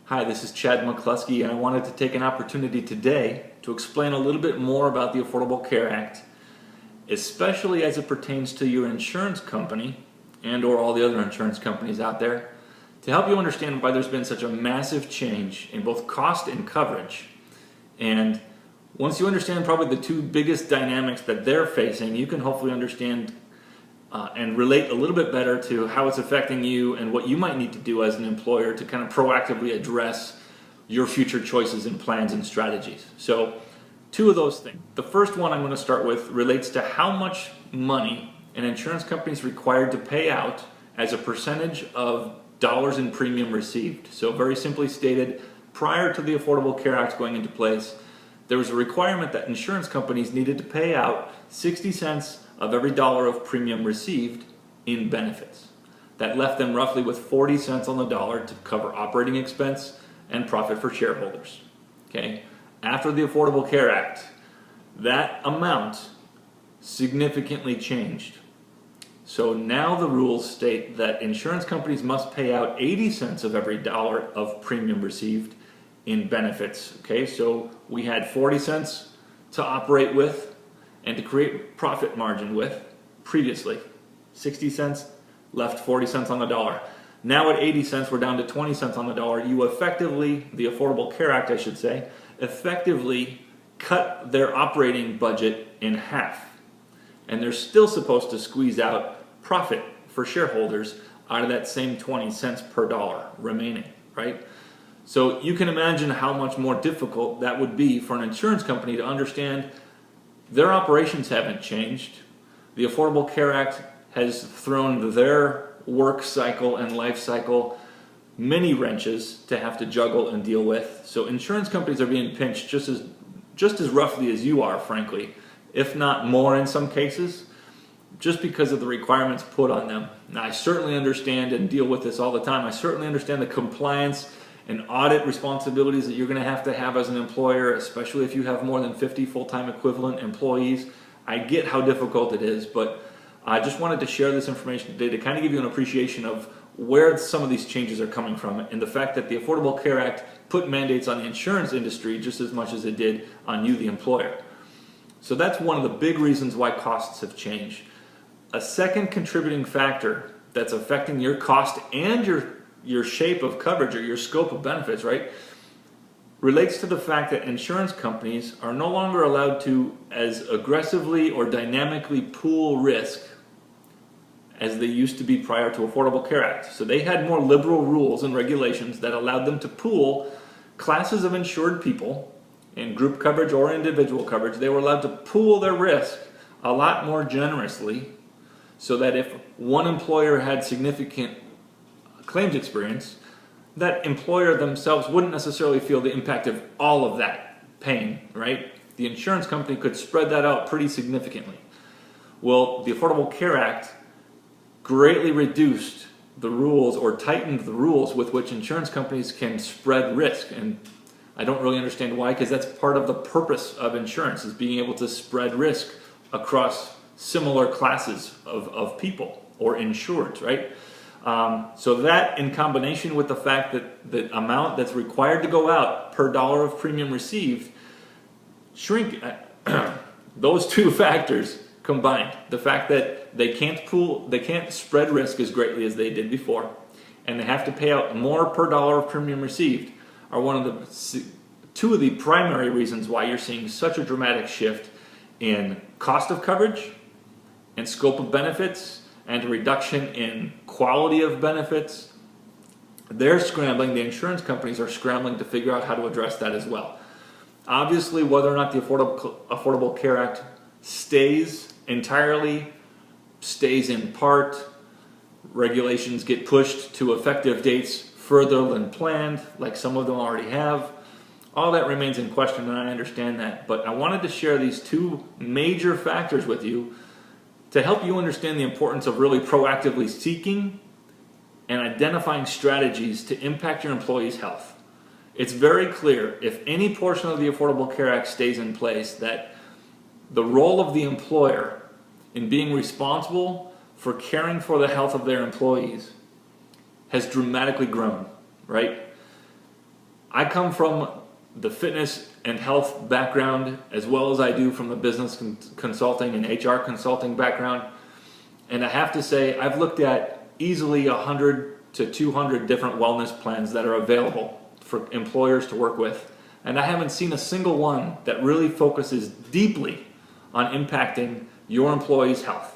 Hi, this is Chad McCluskey, and I wanted to take an opportunity today to explain a little bit more about the Affordable Care Act, especially as it pertains to your insurance company and or all the other insurance companies out there, to help you understand why there's been such a massive change in both cost and coverage. And once you understand probably the two biggest dynamics that they're facing, you can hopefully understand and relate a little bit better to how it's affecting you and what you might need to do as an employer to kind of proactively address your future choices and plans and strategies. So, two of those things. The first one I'm going to start with relates to how much money an insurance company is required to pay out as a percentage of dollars in premium received. So very simply stated, prior to the Affordable Care Act going into place, there was a requirement that insurance companies needed to pay out 60 cents of every dollar of premium received in benefits. That left them roughly with 40 cents on the dollar to cover operating expense and profit for shareholders. Okay? After the Affordable Care Act, that amount significantly changed. So now the rules state that insurance companies must pay out 80 cents of every dollar of premium received in benefits. Okay, so we had 40 cents to operate with and to create profit margin with previously. 60 cents left 40 cents on the dollar. Now at 80 cents, we're down to 20 cents on the dollar. You effectively, the Affordable Care Act I should say, effectively cut their operating budget in half. And they're still supposed to squeeze out profit for shareholders out of that same 20 cents per dollar remaining, right? So you can imagine how much more difficult that would be for an insurance company to understand their operations haven't changed. The Affordable Care Act has thrown their work cycle and life cycle many wrenches to have to juggle and deal with. So insurance companies are being pinched just as roughly as you are, frankly, if not more in some cases, just because of the requirements put on them. Now, I certainly understand and deal with this all the time. I certainly understand the compliance and audit responsibilities that you're going to have as an employer, especially if you have more than 50 full-time equivalent employees. I get how difficult it is, but I just wanted to share this information today to kind of give you an appreciation of where some of these changes are coming from and the fact that the Affordable Care Act put mandates on the insurance industry just as much as it did on you, the employer. So that's one of the big reasons why costs have changed. A second contributing factor that's affecting your cost and your shape of coverage or your scope of benefits, right, relates to the fact that insurance companies are no longer allowed to as aggressively or dynamically pool risk as they used to be prior to Affordable Care Act. So they had more liberal rules and regulations that allowed them to pool classes of insured people in group coverage or individual coverage. They were allowed to pool their risk a lot more generously so that if one employer had significant claims experience, that employer themselves wouldn't necessarily feel the impact of all of that pain, right? The insurance company could spread that out pretty significantly. Well, the Affordable Care Act greatly reduced the rules or tightened the rules with which insurance companies can spread risk. And I don't really understand why, because that's part of the purpose of insurance, is being able to spread risk across similar classes of people or insureds, right? So that in combination with the fact that the amount that's required to go out per dollar of premium received shrink, those two factors combined, the fact that they can't spread risk as greatly as they did before, and they have to pay out more per dollar of premium received, are one of the two of the primary reasons why you're seeing such a dramatic shift in cost of coverage and scope of benefits and a reduction in quality of benefits. They're scrambling, the insurance companies are scrambling to figure out how to address that as well. Obviously, whether or not the Affordable Care Act stays entirely, stays in part, regulations get pushed to effective dates further than planned, like some of them already have, all that remains in question, and I understand that. But I wanted to share these two major factors with you to help you understand the importance of really proactively seeking and identifying strategies to impact your employees' health. It's very clear, if any portion of the Affordable Care Act stays in place, that the role of the employer in being responsible for caring for the health of their employees has dramatically grown, right? I come from the fitness and health background as well as I do from the business consulting and HR consulting background. And I have to say, I've looked at easily 100 to 200 different wellness plans that are available for employers to work with. And I haven't seen a single one that really focuses deeply on impacting your employees' health.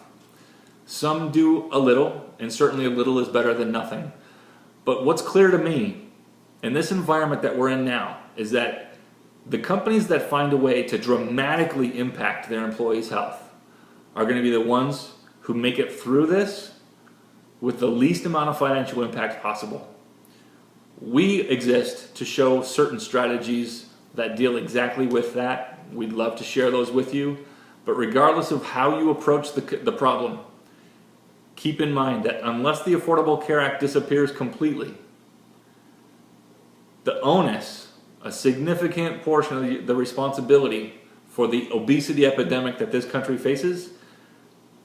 Some do a little, and certainly a little is better than nothing. But what's clear to me in this environment that we're in now is that the companies that find a way to dramatically impact their employees' health are going to be the ones who make it through this with the least amount of financial impact possible. We exist to show certain strategies that deal exactly with that. We'd love to share those with you. But regardless of how you approach the problem, keep in mind that unless the Affordable Care Act disappears completely, the onus, a significant portion of the responsibility for the obesity epidemic that this country faces,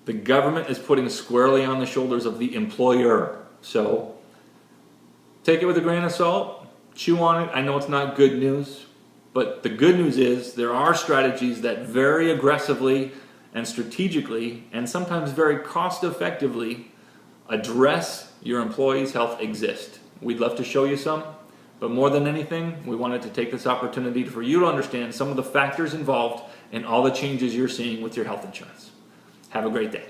the government is putting squarely on the shoulders of the employer. So take it with a grain of salt, chew on it. I know it's not good news, but the good news is there are strategies that very aggressively and strategically and sometimes very cost effectively address your employees' health exist. We'd love to show you some, but more than anything, we wanted to take this opportunity for you to understand some of the factors involved in all the changes you're seeing with your health insurance. Have a great day.